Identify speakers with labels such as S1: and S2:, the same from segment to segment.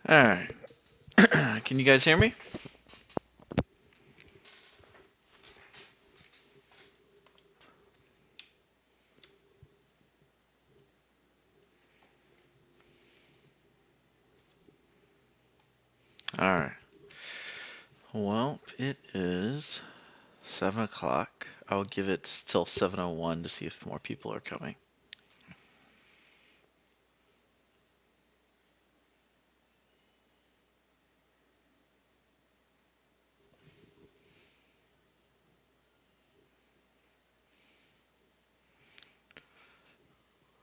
S1: All right. Can you guys hear me? All right. Well, it is 7 o'clock. I'll give it till 7:01 to see if more people are coming.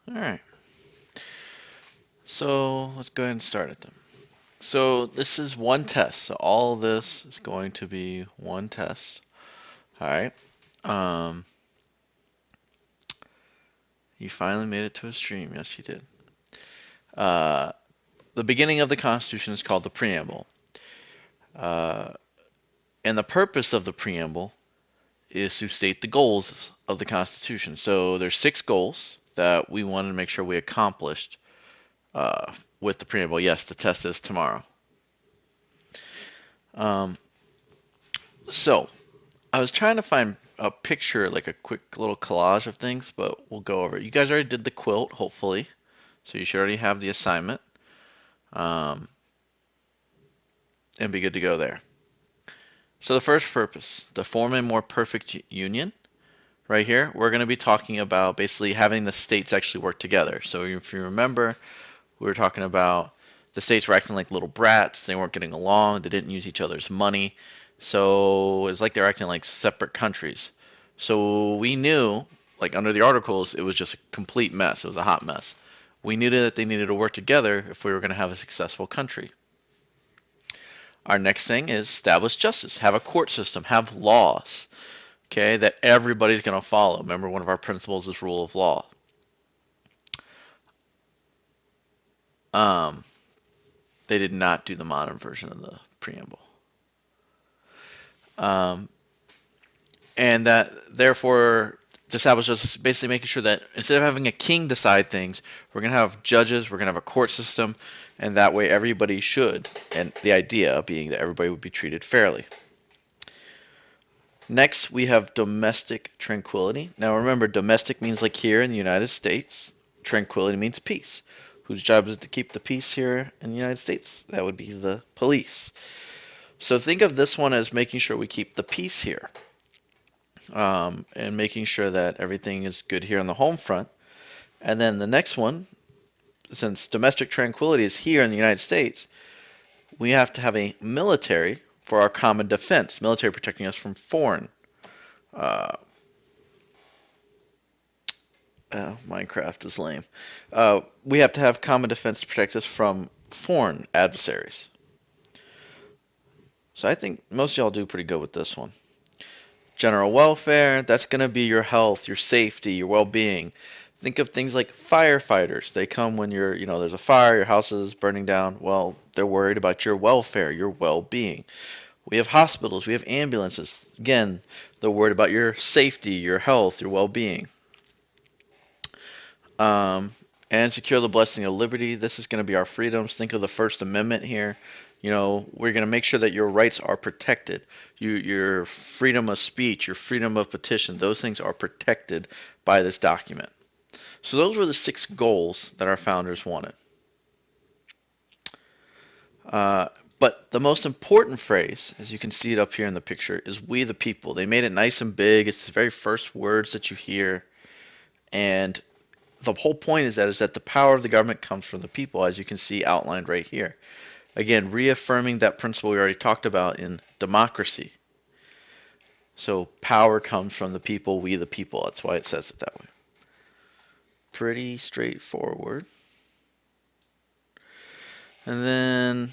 S1: All right. So let's go ahead and start it then. So this is one test. So all of this is going to be one test. All right. Um, you finally made it to a stream. Yes, you did. Uh, the beginning of the Constitution is called the Preamble. Uh, and the purpose of the Preamble is to state the goals of the Constitution. So there's six goals that we wanted to make sure we accomplished with the preamble. Yes, the test is tomorrow. Um, so I was trying to find a picture, like a quick little collage of things, but we'll go over it. You guys already did the quilt, hopefully, so you should already have the assignment um, and be good to go there. So the first purpose, to form a more perfect union. Right here, we're going to be talking about basically having the states actually work together. So if you remember, we were talking about the states were acting like little brats. They weren't getting along. They didn't use each other's money. So it's like they're acting like separate countries. So we knew, like under the articles, it was just a complete mess. It was a hot mess. We knew that they needed to work together if we were going to have a successful country. Our next thing is establish justice, have a court system, have laws, okay, that everybody's going to follow. Remember, one of our principles is rule of law. Um, they did not do the modern version of the preamble. Um, and that therefore establishes basically making sure that instead of having a king decide things, we're going to have judges, we're going to have a court system, and that way everybody should, and the idea being that everybody would be treated fairly. Next, we have domestic tranquility. Now remember, domestic means like here in the United States, tranquility means peace. Whose job is to keep the peace here in the United States? That would be the police. So think of this one as making sure we keep the peace here. And making sure that everything is good here on the home front. And then the next one, since domestic tranquility is here in the United States, we have to have a military for our common defense, military protecting us from foreign. Uh, Minecraft is lame. We have to have common defense to protect us from foreign adversaries. So I think most of y'all do pretty good with this one. General welfare, that's going to be your health, your safety, your well-being. Think of things like firefighters. They come when there's a fire, your house is burning down. Well, they're worried about your welfare, your well-being. We have hospitals, we have ambulances. Again, they're worried about your safety, your health, your well-being. Um, and secure the blessing of liberty. This is going to be our freedoms. Think of the First Amendment here. We're going to make sure that your rights are protected. Your freedom of speech, your freedom of petition, those things are protected by this document. So those were the six goals that our founders wanted. Uh, but the most important phrase, as you can see it up here in the picture, is "we the people." They made it nice and big. It's the very first words that you hear. And the whole point is that the power of the government comes from the people, as you can see outlined right here. Again, reaffirming that principle we already talked about in democracy. So power comes from the people, we the people. That's why it says it that way. Pretty straightforward. And then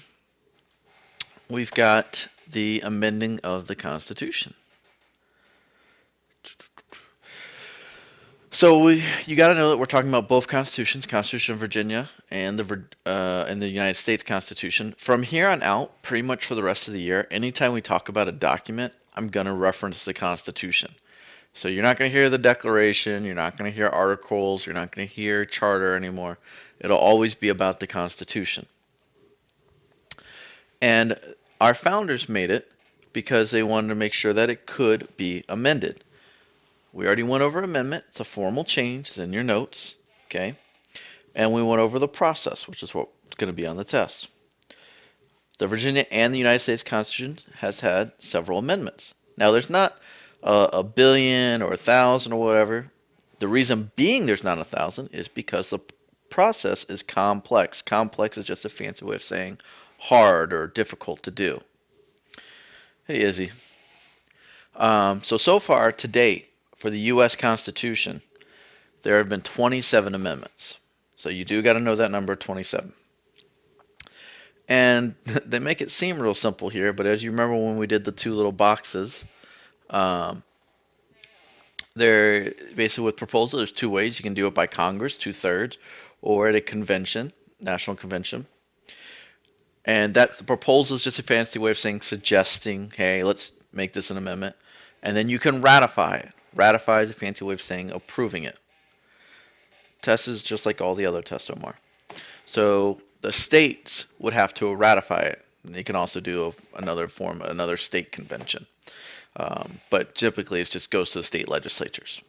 S1: we've got the amending of the Constitution. So you got to know that we're talking about both constitutions, Constitution of Virginia and the United States Constitution. From here on out, pretty much for the rest of the year, anytime we talk about a document, I'm gonna reference the Constitution. So you're not gonna hear the Declaration, you're not gonna hear articles, you're not gonna hear charter anymore. It'll always be about the Constitution. And our founders made it because they wanted to make sure that it could be amended. We already went over amendment. It's a formal change. It's in your notes. Okay. And we went over the process, which is what's going to be on the test. The Virginia and the United States Constitution has had several amendments. Now, there's not a billion or 1,000 or whatever. The reason being there's not 1,000 is because the process is complex. Complex is just a fancy way of saying hard or difficult to do. Hey, Izzy. So far to date, for the U.S. Constitution, there have been 27 amendments. So you do got to know that number, 27. And they make it seem real simple here, but as you remember when we did the two little boxes, um, they're basically with proposal. There's two ways you can do it: by Congress, 2/3, or at a convention, national convention. And that the proposal is just a fancy way of saying suggesting, hey, let's make this an amendment, and then you can ratify it. Ratify is a fancy way of saying approving it. Test is just like all the other tests, Omar. So the states would have to ratify it. And you can also do another state convention. But typically it just goes to the state legislatures.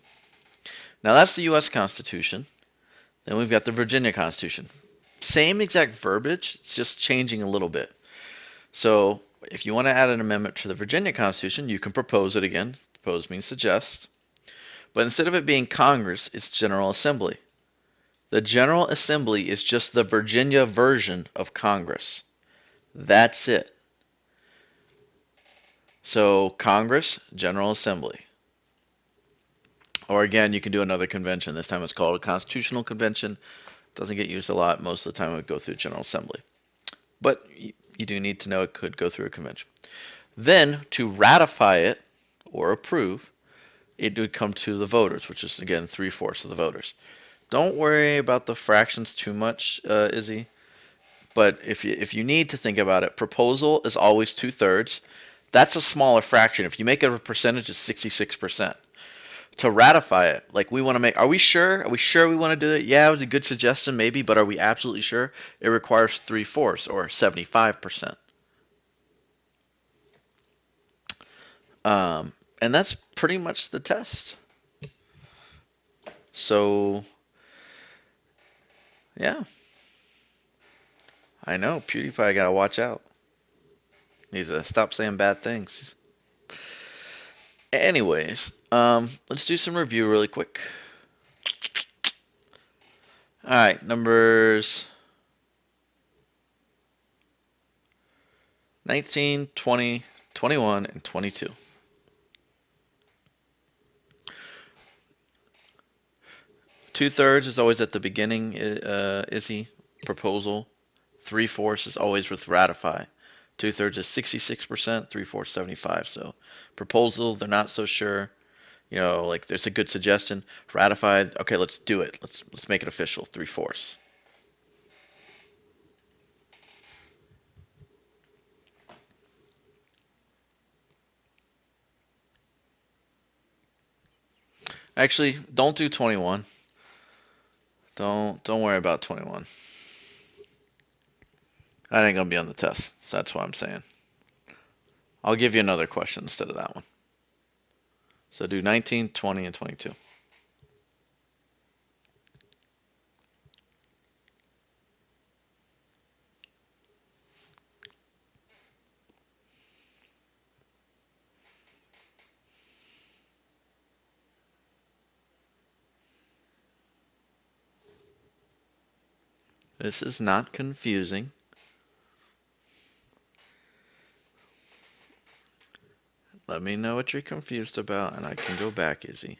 S1: Now that's the U.S. Constitution. Then we've got the Virginia Constitution. Same exact verbiage, it's just changing a little bit. So if you want to add an amendment to the Virginia Constitution, you can propose it again. Propose means suggest. But instead of it being Congress, it's General Assembly. The General Assembly is just the Virginia version of Congress. That's it. So Congress, General Assembly. Or again, you can do another convention. This time it's called a Constitutional Convention. Doesn't get used a lot. Most of the time it would go through General Assembly. But you do need to know it could go through a convention. Then to ratify it or approve, it would come to the voters, which is again 3/4 of the voters. Don't worry about the fractions too much, Izzy. But if you need to think about it, proposal is always 2/3. That's a smaller fraction. If you make it a percentage, it's 66%. To ratify it, like we want to make, are we sure? Are we sure we want to do it? Yeah, it was a good suggestion, maybe, but are we absolutely sure? It requires 3/4 or 75%. And that's pretty much the test. So, yeah, I know PewDiePie gotta watch out. Needs to stop saying bad things. Anyways, let's do some review really quick. All right, numbers 19, 20, 21, and 22. Two-thirds is always at the beginning, Izzy, proposal. 3/4 is always with ratify. Two-thirds is 66%, 3/4 75. So proposal, they're not so sure. You know, like there's a good suggestion. Ratified, okay, let's do it. Let's make it official. 3/4. Actually, don't do 21. Don't worry about 21. That ain't gonna be on the test. So that's what I'm saying. I'll give you another question instead of that one. So do 19, 20, and 22. This is not confusing. Let me know what you're confused about, and I can go back, Izzy.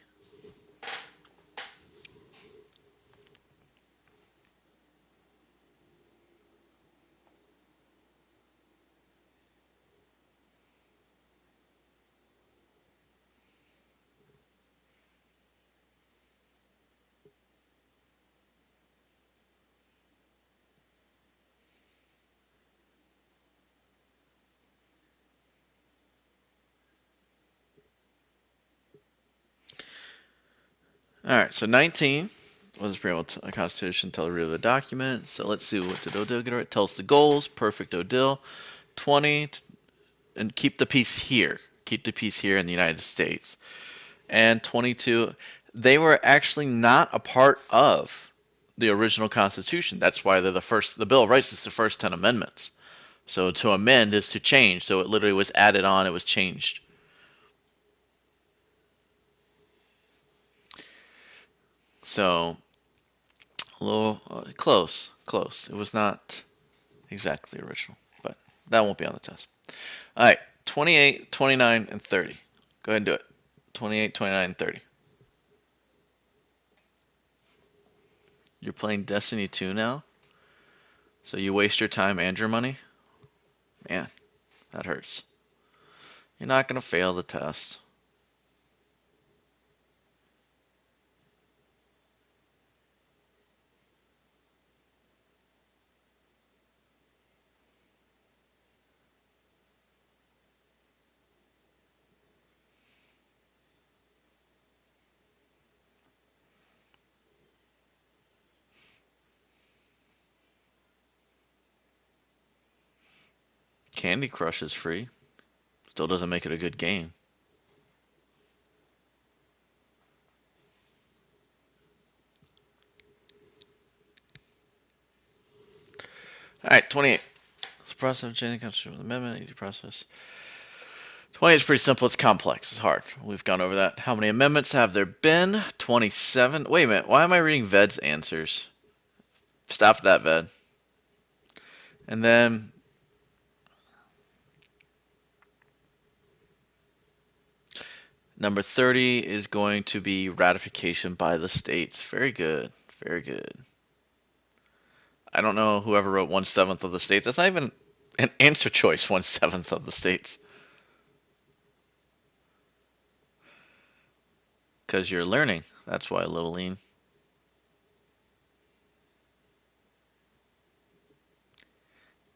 S1: All right, so 19 was the preamble to the Constitution, tell the reader of the document. So let's see what did Odile get right. Tell us the goals, perfect Odile. 20 and keep the peace here. Keep the peace here in the United States. And 22, they were actually not a part of the original Constitution. That's why they're the first. The Bill of Rights is the first 10 amendments. So to amend is to change. So it literally was added on. It was changed. So a little close, close. It was not exactly original, but that won't be on the test. All right, 28, 29, and 30. Go ahead and do it. 28, 29, and 30. You're playing Destiny 2 now? So you waste your time and your money? Man, that hurts. You're not going to fail the test. Candy Crush is free. Still doesn't make it a good game. All right, 28. It's a process of changing constitutional amendment, easy process. 20 is pretty simple. It's complex. It's hard. We've gone over that. How many amendments have there been? 27. Wait a minute. Why am I reading Ved's answers? Stop that, Ved. And then number 30 is going to be ratification by the states. Very good. Very good. I don't know whoever wrote 1/7 of the states. That's not even an answer choice, 1/7 of the states. Because you're learning. That's why, little lean.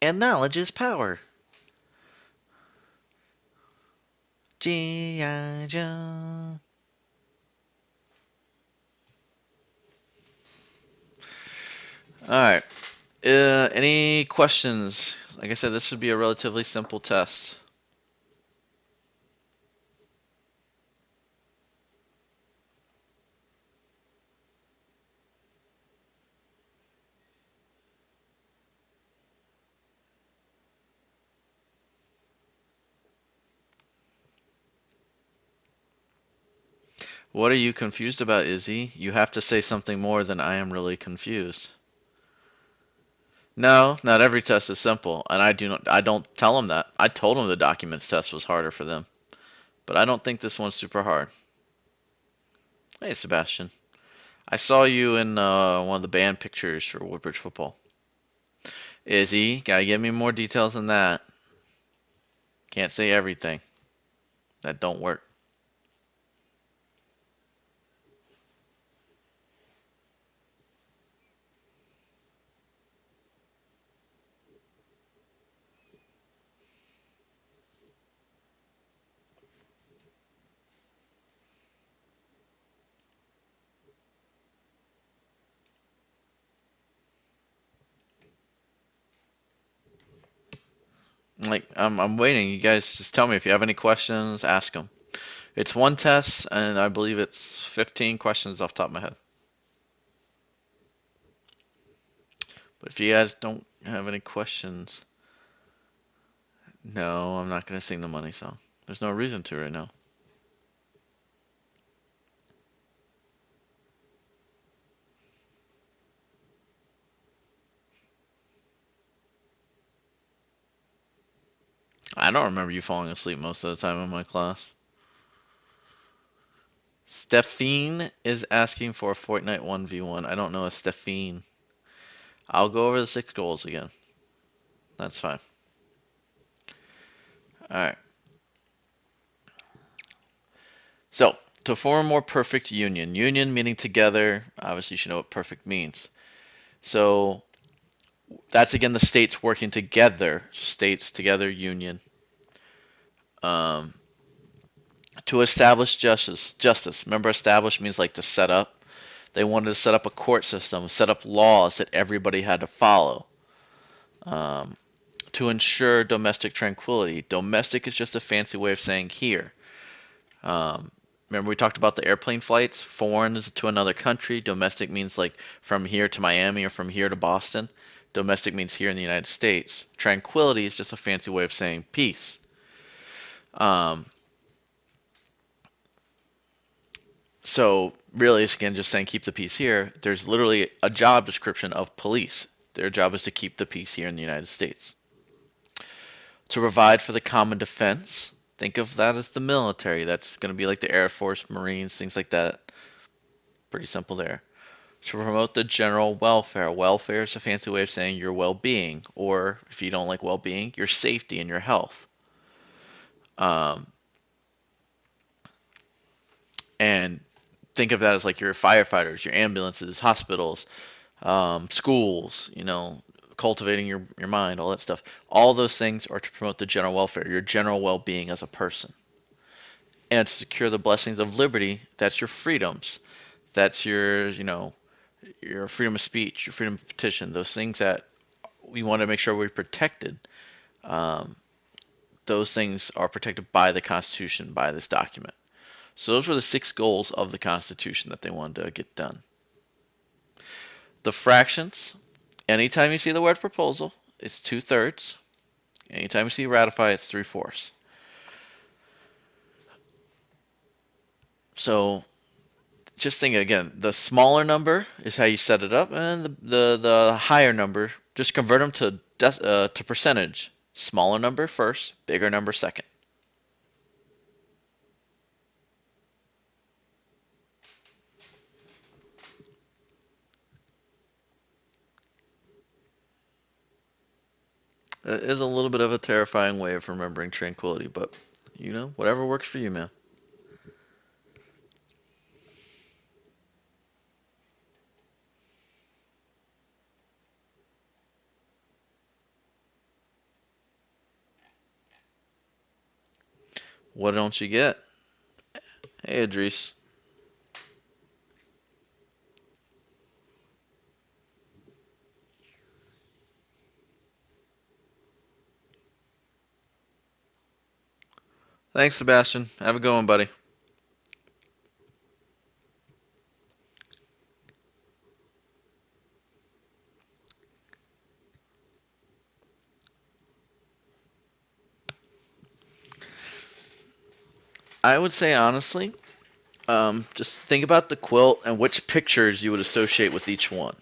S1: And knowledge is power. G.I. Joe. Alright. Any questions? Like I said, this should be a relatively simple test. What are you confused about, Izzy? You have to say something more than I am really confused. No, not every test is simple, and I don't tell them that. I told them the documents test was harder for them, but I don't think this one's super hard. Hey, Sebastian. I saw you in one of the band pictures for Woodbridge football. Izzy, gotta give me more details than that. Can't say everything. That don't work. Like I'm waiting. You guys just tell me if you have any questions. Ask them. It's one test, and I believe it's 15 questions off the top of my head. But if you guys don't have any questions, no, I'm not gonna sing the money song. There's no reason to right now. I don't remember you falling asleep most of the time in my class. Stephine is asking for a Fortnite 1v1. I don't know a Stephine. I'll go over the 6 goals again. That's fine. Alright. So, to form a more perfect union. Union meaning together. Obviously, you should know what perfect means. So, that's again the states working together. States together, union. Um, to establish justice. Justice. Remember, establish means like to set up. They wanted to set up a court system, set up laws that everybody had to follow. Um, to ensure domestic tranquility. Domestic is just a fancy way of saying here. Um, Remember we talked about the airplane flights? Foreign is to another country. Domestic means like from here to Miami or from here to Boston. Domestic means here in the United States. Tranquility is just a fancy way of saying peace. Um, so really, it's again just saying keep the peace here. There's literally a job description of police. Their job is to keep the peace here in the United States. To provide for the common defense. Think of that as the military. That's going to be like the Air Force, Marines, things like that. Pretty simple there. To promote the general welfare. Welfare is a fancy way of saying your well being, or if you don't like well being, your safety and your health. Um, and think of that as like your firefighters, your ambulances, hospitals, schools, cultivating your mind, all that stuff. All those things are to promote the general welfare, your general well being as a person. And to secure the blessings of liberty, that's your freedoms. That's your freedom of speech, your freedom of petition, those things that we want to make sure we're protected. Um, those things are protected by the Constitution, by this document. So those were the 6 goals of the Constitution that they wanted to get done. The fractions, anytime you see the word proposal, it's 2/3. Anytime you see ratify, it's 3/4. So just think again, the smaller number is how you set it up, and the higher number, just convert them to percentage. Smaller number first, bigger number second. It is a little bit of a terrifying way of remembering tranquility, but whatever works for you, man. What don't you get? Hey, Idris. Thanks, Sebastian. Have a good one, buddy. I would say honestly, just think about the quilt and which pictures you would associate with each one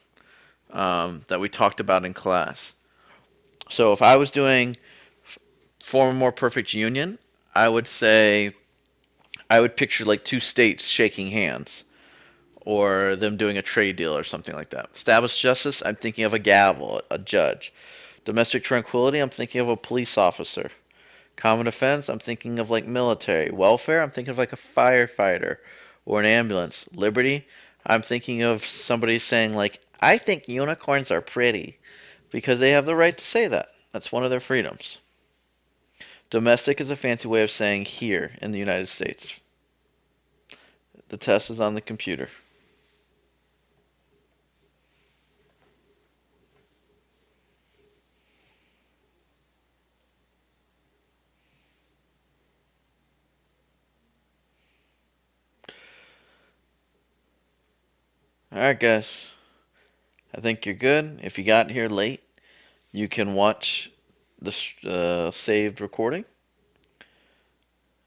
S1: that we talked about in class. So if I was doing Form a More Perfect Union, I would say I would picture like two states shaking hands or them doing a trade deal or something like that. Established justice, I'm thinking of a gavel, a judge. Domestic tranquility, I'm thinking of a police officer. Common defense, I'm thinking of like military. Welfare, I'm thinking of like a firefighter or an ambulance. Liberty, I'm thinking of somebody saying like, I think unicorns are pretty because they have the right to say that. That's one of their freedoms. Domestic is a fancy way of saying here in the United States. The test is on the computer. Alright, guys. I think you're good. If you got here late, you can watch the saved recording.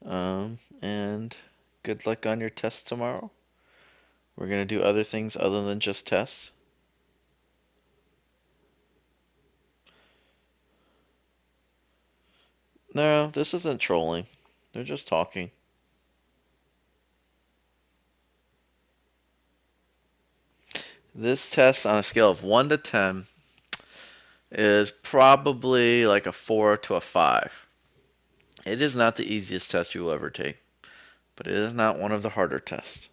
S1: And good luck on your test tomorrow. We're going to do other things other than just tests. No, this isn't trolling. They're just talking. This test on a scale of 1 to 10 is probably like a 4 to a 5. It is not the easiest test you will ever take, but it is not one of the harder tests.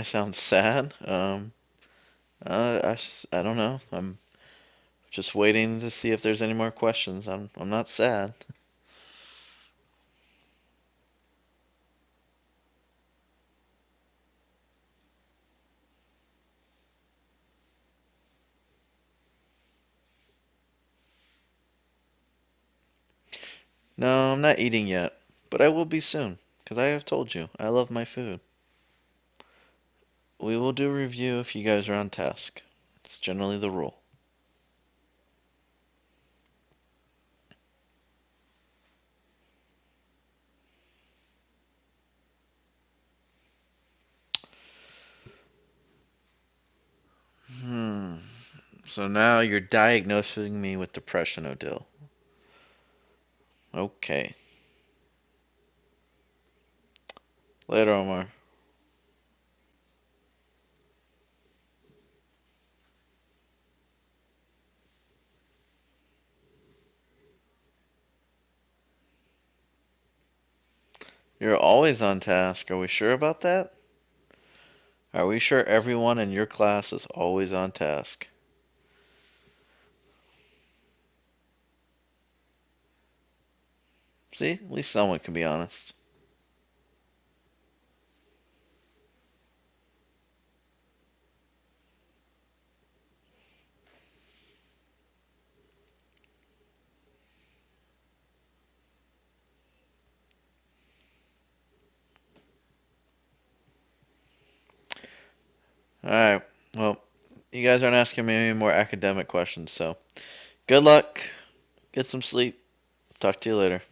S1: I sound sad. I don't know. I'm just waiting to see if there's any more questions. I'm not sad. No, I'm not eating yet, but I will be soon, because I have told you I love my food. We will do a review if you guys are on task. It's generally the rule. Hmm. So now you're diagnosing me with depression, Odile. Okay. Later, Omar. You're always on task. Are we sure about that? Are we sure everyone in your class is always on task? See, at least someone can be honest. Alright, well, you guys aren't asking me any more academic questions, so good luck, get some sleep, talk to you later.